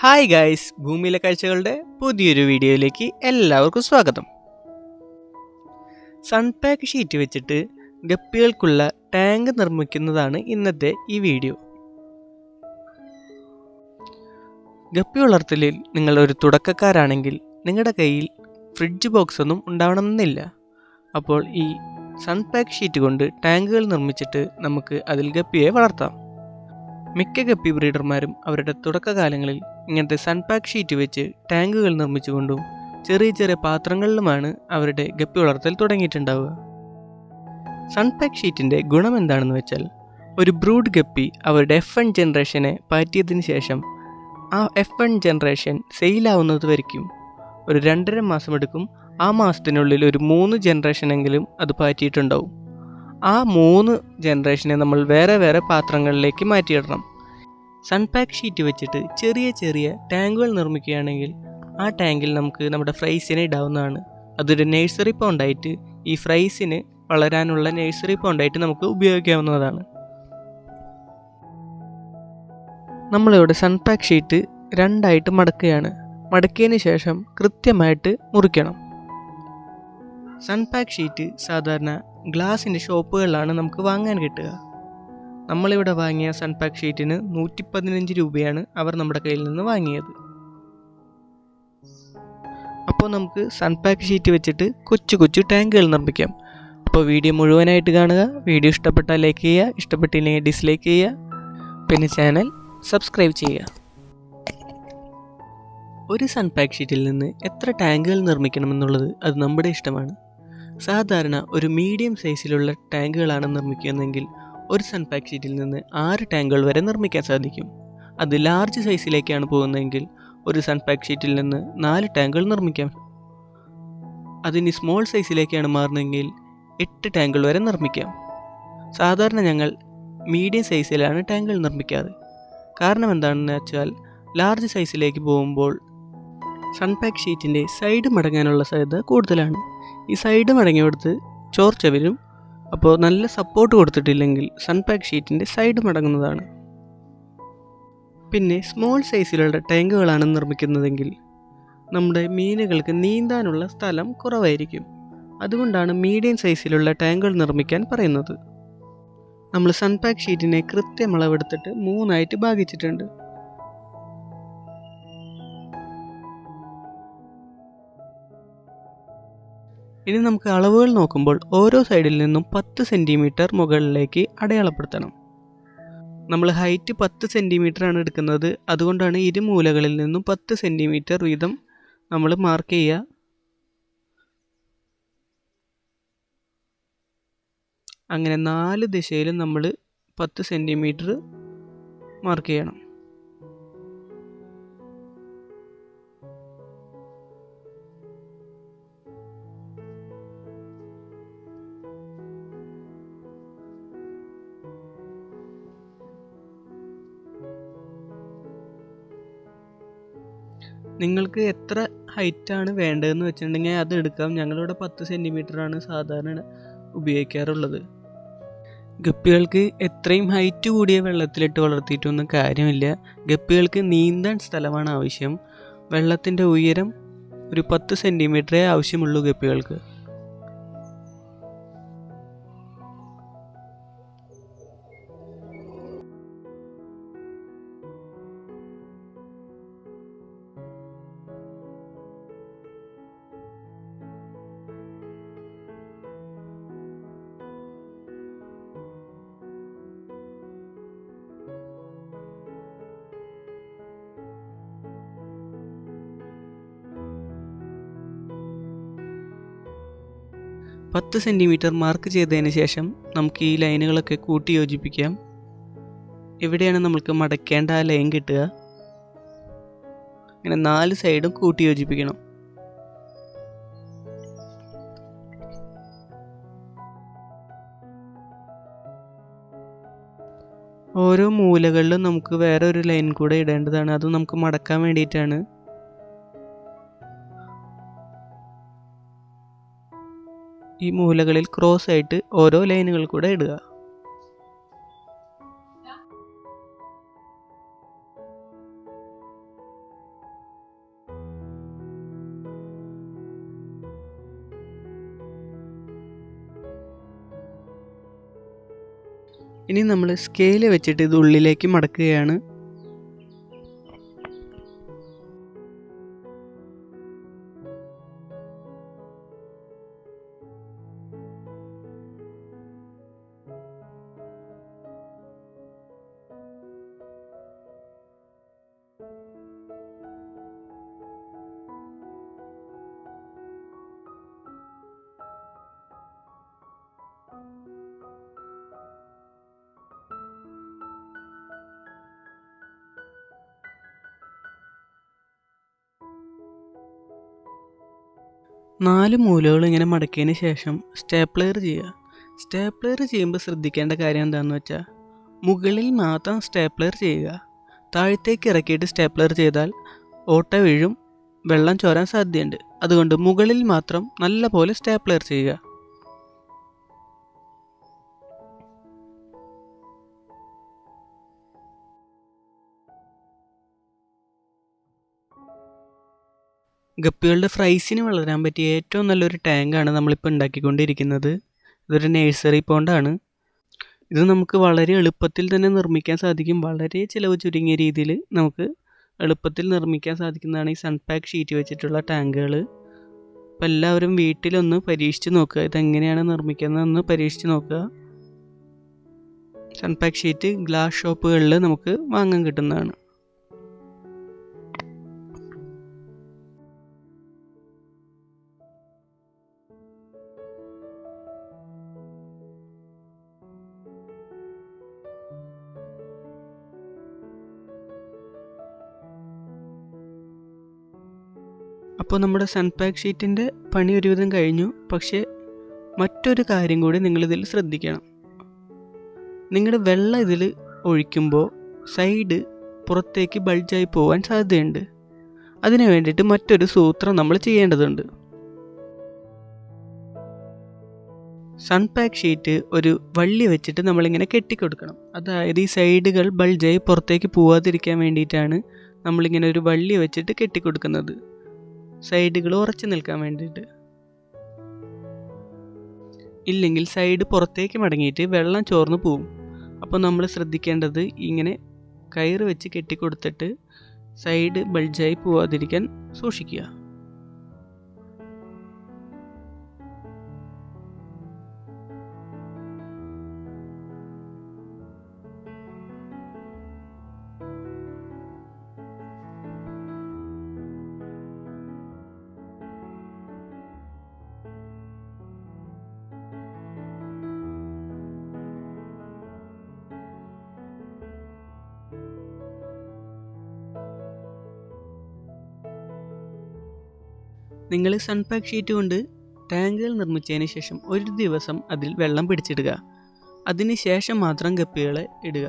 Hi guys, ഭൂമിയിലെ കാഴ്ചകളുടെ പുതിയൊരു വീഡിയോയിലേക്ക് എല്ലാവർക്കും സ്വാഗതം. സൺപാക്ക് ഷീറ്റ് വെച്ചിട്ട് ഗപ്പികൾക്കുള്ള ടാങ്ക് നിർമ്മിക്കുന്നതാണ് ഇന്നത്തെ ഈ വീഡിയോ. ഗപ്പി വളർത്തലിൽ നിങ്ങൾ ഒരു തുടക്കക്കാരാണെങ്കിൽ നിങ്ങളുടെ കയ്യിൽ ഫ്രിഡ്ജ് ബോക്സ് ഒന്നും ഉണ്ടാവണമെന്നില്ല. അപ്പോൾ ഈ സൺപാക്ക് ഷീറ്റ് കൊണ്ട് ടാങ്കുകൾ നിർമ്മിച്ചിട്ട് നമുക്ക് അതിൽ ഗപ്പിയെ വളർത്താം. മിക്ക ഗപ്പി ബ്രീഡർമാരും അവരുടെ തുടക്കകാലങ്ങളിൽ ഇങ്ങനത്തെ സൺപാക്ക് ഷീറ്റ് വെച്ച് ടാങ്കുകൾ നിർമ്മിച്ചുകൊണ്ടും ചെറിയ ചെറിയ പാത്രങ്ങളിലുമാണ് അവരുടെ ഗപ്പി വളർത്തൽ തുടങ്ങിയിട്ടുണ്ടാവുക. സൺപാക്ക് ഷീറ്റിൻ്റെ ഗുണം എന്താണെന്ന് വെച്ചാൽ, ഒരു ബ്രൂഡ് ഗപ്പി അവരുടെ F1 ജനറേഷനെ പാറ്റിയതിന് ശേഷം ആ F1 ജനറേഷൻ സെയിലാവുന്നത് വരയ്ക്കും ഒരു 2.5 മാസം എടുക്കും. ആ മാസത്തിനുള്ളിൽ ഒരു 3 ജനറേഷനെങ്കിലും അത് പാറ്റിയിട്ടുണ്ടാവും. ആ 3 ജനറേഷനെ നമ്മൾ വേറെ വേറെ പാത്രങ്ങളിലേക്ക് മാറ്റിയിടണം. സൺപാക്ക് ഷീറ്റ് വെച്ചിട്ട് ചെറിയ ചെറിയ ടാങ്കുകൾ നിർമ്മിക്കുകയാണെങ്കിൽ ആ ടാങ്കിൽ നമുക്ക് നമ്മുടെ ഫ്രൈസിനെ ഇടാവുന്നതാണ്. അതൊരു നഴ്സറി പോണ്ടായിട്ട് ഈ ഫ്രൈസിന് വളരാനുള്ള നഴ്സറി പോണ്ടായിട്ട് നമുക്ക് ഉപയോഗിക്കാവുന്നതാണ്. നമ്മളിവിടെ സൺപാക്ക് ഷീറ്റ് 2ആയിട്ട് മടക്കുകയാണ്. മടക്കിയതിന് ശേഷം കൃത്യമായിട്ട് മുറിക്കണം. സൺപാക്ക് ഷീറ്റ് സാധാരണ ഗ്ലാസിൻ്റെ ഷോപ്പുകളിലാണ് നമുക്ക് വാങ്ങാൻ കിട്ടുക. നമ്മളിവിടെ വാങ്ങിയ സൺപാക്ക് ഷീറ്റിന് 115 രൂപയാണ് അവർ നമ്മുടെ കയ്യിൽ നിന്ന് വാങ്ങിയത്. അപ്പോൾ നമുക്ക് സൺപാക്ക് ഷീറ്റ് വെച്ചിട്ട് കൊച്ചു കൊച്ചു ടാങ്കുകൾ നിർമ്മിക്കാം. അപ്പോൾ വീഡിയോ മുഴുവനായിട്ട് കാണുക. വീഡിയോ ഇഷ്ടപ്പെട്ടാൽ ലൈക്ക് ചെയ്യുക, ഇഷ്ടപ്പെട്ടില്ലെങ്കിൽ ഡിസ്ലൈക്ക് ചെയ്യുക, പിന്നെ ചാനൽ സബ്സ്ക്രൈബ് ചെയ്യുക. ഒരു സൺപാക്ക് ഷീറ്റിൽ നിന്ന് എത്ര ടാങ്കുകൾ നിർമ്മിക്കണമെന്നുള്ളത് അത് നമ്മുടെ ഇഷ്ടമാണ്. സാധാരണ ഒരു മീഡിയം സൈസിലുള്ള ടാങ്കുകളാണ് നിർമ്മിക്കുന്നതെങ്കിൽ ഒരു സൺപാക്ക് ഷീറ്റിൽ നിന്ന് 6 ടാങ്കുകൾ വരെ നിർമ്മിക്കാൻ സാധിക്കും. അത് ലാർജ് സൈസിലേക്കാണ് പോകുന്നതെങ്കിൽ ഒരു സൺപാക്ക് ഷീറ്റിൽ നിന്ന് 4 ടാങ്കുകൾ നിർമ്മിക്കാം. അതിന് സ്മോൾ സൈസിലേക്കാണ് മാറുന്നതെങ്കിൽ 8 ടാങ്കുകൾ വരെ നിർമ്മിക്കാം. സാധാരണ ഞങ്ങൾ മീഡിയം സൈസിലാണ് ടാങ്കുകൾ നിർമ്മിക്കാറ്. കാരണം എന്താണെന്ന് വെച്ചാൽ, ലാർജ് സൈസിലേക്ക് പോകുമ്പോൾ സൺപാക്ക് ഷീറ്റിൻ്റെ സൈഡ് മടങ്ങാനുള്ള സാധ്യത കൂടുതലാണ്. ഈ സൈഡ് മടങ്ങിയെടുത്ത് ചോർച്ച വരും. അപ്പോൾ നല്ല സപ്പോർട്ട് കൊടുത്തിട്ടില്ലെങ്കിൽ സൺപാക്ക് ഷീറ്റിൻ്റെ സൈഡ് മടങ്ങുന്നതാണ്. പിന്നെ സ്മോൾ സൈസിലുള്ള ടാങ്കുകളാണ് നിർമ്മിക്കുന്നതെങ്കിൽ നമ്മുടെ മീനുകൾക്ക് നീന്താനുള്ള സ്ഥലം കുറവായിരിക്കും. അതുകൊണ്ടാണ് മീഡിയം സൈസിലുള്ള ടാങ്കുകൾ നിർമ്മിക്കാൻ പറയുന്നത്. നമ്മൾ സൺപാക്ക് ഷീറ്റിനെ കൃത്യം അളവെടുത്തിട്ട് 3ആയിട്ട് ഭാഗിച്ചിട്ടുണ്ട്. ഇനി നമുക്ക് അളവുകൾ നോക്കുമ്പോൾ ഓരോ സൈഡിൽ നിന്നും 10 സെൻറ്റിമീറ്റർ മുകളിലേക്ക് അടയാളപ്പെടുത്തണം. നമ്മൾ ഹൈറ്റ് 10 സെൻറ്റിമീറ്റർ ആണ് എടുക്കുന്നത്. അതുകൊണ്ടാണ് ഇരുമൂലകളിൽ നിന്നും 10 സെൻറ്റിമീറ്റർ വീതം നമ്മൾ മാർക്ക് ചെയ്യുക. അങ്ങനെ 4 ദിശയിലും നമ്മൾ 10 സെൻറ്റിമീറ്റർ മാർക്ക് ചെയ്യണം. നിങ്ങൾക്ക് എത്ര ഹൈറ്റാണ് വേണ്ടതെന്ന് വെച്ചിട്ടുണ്ടെങ്കിൽ അത് എടുക്കാം. ഞങ്ങളിവിടെ 10 സെൻറ്റിമീറ്ററാണ് സാധാരണ ഉപയോഗിക്കാറുള്ളത്. ഗപ്പികൾക്ക് എത്രയും ഹൈറ്റ് കൂടിയ വെള്ളത്തിലിട്ട് വളർത്തിയിട്ടൊന്നും കാര്യമില്ല. ഗപ്പികൾക്ക് നീന്താൻ സ്ഥലമാണ് ആവശ്യം. വെള്ളത്തിൻ്റെ ഉയരം ഒരു 10 സെൻറ്റിമീറ്ററേ ആവശ്യമുള്ളൂ ഗപ്പികൾക്ക്. പത്ത് സെൻറ്റിമീറ്റർ മാർക്ക് ചെയ്തതിന് ശേഷം നമുക്ക് ഈ ലൈനുകളൊക്കെ കൂട്ടി യോജിപ്പിക്കാം. ഇവിടെയാണ് നമുക്ക് മടക്കേണ്ട ആ ലൈൻ കിട്ടുക. ഇങ്ങനെ 4 സൈഡും കൂട്ടി യോജിപ്പിക്കണം. ഓരോ മൂലകളിലും നമുക്ക് വേറെ ഒരു ലൈൻ കൂടെ ഇടേണ്ടതാണ്. അത് നമുക്ക് മടക്കാൻ വേണ്ടിയിട്ടാണ്. ഈ മൂലകളിൽ ക്രോസ് ആയിട്ട് ഓരോ ലൈനുകൾ കൂടെ ഇടുക. ഇനി നമ്മൾ സ്കെയിൽ വെച്ചിട്ട് ഇത് ഉള്ളിലേക്ക് മടക്കുകയാണ്. നാല് മൂലകൾ ഇങ്ങനെ മടക്കിയതിന് ശേഷം സ്റ്റേപ്ലെയർ ചെയ്യുക. സ്റ്റേപ്ലെയർ ചെയ്യുമ്പോൾ ശ്രദ്ധിക്കേണ്ട കാര്യം എന്താണെന്ന് വെച്ചാൽ മുകളിൽ മാത്രം സ്റ്റേപ്ലെയർ ചെയ്യുക. താഴത്തേക്ക് ഇറക്കിയിട്ട് സ്റ്റേപ്ലെയർ ചെയ്താൽ ഓട്ട വീഴും, വെള്ളം ചോരാൻ സാധ്യതയുണ്ട്. അതുകൊണ്ട് മുകളിൽ മാത്രം നല്ല പോലെ സ്റ്റേപ്ലെയർ ചെയ്യുക. ഗപ്പികളുടെ ഫ്രൈസിന് വളരാൻ പറ്റിയ ഏറ്റവും നല്ലൊരു ടാങ്കാണ് നമ്മളിപ്പോൾ ഉണ്ടാക്കിക്കൊണ്ടിരിക്കുന്നത്. ഇതൊരു നഴ്സറി പോണ്ടാണ്. ഇത് നമുക്ക് വളരെ എളുപ്പത്തിൽ തന്നെ നിർമ്മിക്കാൻ സാധിക്കും. വളരെ ചിലവ് ചുരുങ്ങിയ രീതിയിൽ നമുക്ക് എളുപ്പത്തിൽ നിർമ്മിക്കാൻ സാധിക്കുന്നതാണ് ഈ സൺപാക്ക് ഷീറ്റ് വെച്ചിട്ടുള്ള ടാങ്കുകൾ. അപ്പോൾ എല്ലാവരും വീട്ടിലൊന്ന് പരീക്ഷിച്ച് നോക്കുക. ഇതെങ്ങനെയാണ് നിർമ്മിക്കുന്നതെന്ന് പരീക്ഷിച്ച് നോക്കുക. സൺപാക്ക് ഷീറ്റ് ഗ്ലാസ് ഷോപ്പുകളിൽ നമുക്ക് വാങ്ങാൻ കിട്ടുന്നതാണ്. അപ്പോൾ നമ്മുടെ സൺപാക്ക് ഷീറ്റിൻ്റെ പണി ഒരുവിധം കഴിഞ്ഞു. പക്ഷേ മറ്റൊരു കാര്യം കൂടി നിങ്ങളിതിൽ ശ്രദ്ധിക്കണം. നിങ്ങളുടെ വെള്ളം ഇതിൽ ഒഴിക്കുമ്പോൾ സൈഡ് പുറത്തേക്ക് ബൾജായി പോകാൻ സാധ്യതയുണ്ട്. അതിനു വേണ്ടിയിട്ട് മറ്റൊരു സൂത്രം നമ്മൾ ചെയ്യേണ്ടതുണ്ട്. സൺപാക്ക് ഷീറ്റ് ഒരു വള്ളി വെച്ചിട്ട് നമ്മളിങ്ങനെ കെട്ടിക്കൊടുക്കണം. അതായത് ഈ സൈഡുകൾ ബൾജായി പുറത്തേക്ക് പോവാതിരിക്കാൻ വേണ്ടിയിട്ടാണ് നമ്മളിങ്ങനെ ഒരു വള്ളി വെച്ചിട്ട് കെട്ടിക്കൊടുക്കുന്നത്. സൈഡുകൾ ഉറച്ചു നിൽക്കാൻ വേണ്ടിയിട്ട്. ഇല്ലെങ്കിൽ സൈഡ് പുറത്തേക്ക് മടങ്ങിയിട്ട് വെള്ളം ചോർന്ന് പോവും. അപ്പോൾ നമ്മൾ ശ്രദ്ധിക്കേണ്ടത് ഇങ്ങനെ കയറ് വെച്ച് കെട്ടിക്കൊടുത്തിട്ട് സൈഡ് ബൾജായി പോവാതിരിക്കാൻ സൂക്ഷിക്കുക. നിങ്ങൾ സൺപാക്ക് ഷീറ്റ് കൊണ്ട് ടാങ്കുകൾ നിർമ്മിച്ചതിന് ശേഷം ഒരു ദിവസം അതിൽ വെള്ളം പിടിച്ചിടുക. അതിന് ശേഷം മാത്രം ഗപ്പികളെ ഇടുക.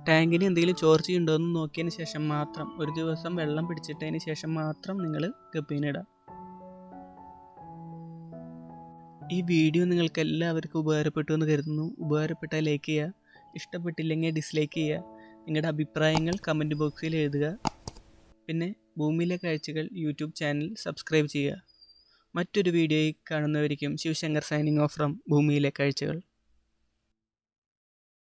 ടാങ്കിന് എന്തെങ്കിലും ചോർച്ചയുണ്ടോ എന്ന് നോക്കിയതിന് ശേഷം മാത്രം, ഒരു ദിവസം വെള്ളം പിടിച്ചിട്ടതിന് ശേഷം മാത്രം നിങ്ങൾ ഗപ്പീനെ ഇടുക. ഈ വീഡിയോ നിങ്ങൾക്ക് എല്ലാവർക്കും ഉപകാരപ്പെട്ടു എന്ന് കരുതുന്നു. ഉപകാരപ്പെട്ടാൽ ലൈക്ക് ചെയ്യുക, ഇഷ്ടപ്പെട്ടില്ലെങ്കിൽ ഡിസ്ലൈക്ക് ചെയ്യുക. നിങ്ങളുടെ അഭിപ്രായങ്ങൾ കമൻറ്റ് ബോക്സിൽ എഴുതുക. പിന്നെ ഭൂമിയിലെ കാഴ്ചകൾ യൂട്യൂബ് ചാനൽ സബ്സ്ക്രൈബ് ചെയ്യുക. മറ്റൊരു വീഡിയോയിൽ കാണുന്നവരിക്കും ശിവശങ്കർ സൈനിങ് ഓഫ് ഫ്രം ഭൂമിയിലെ കാഴ്ചകൾ.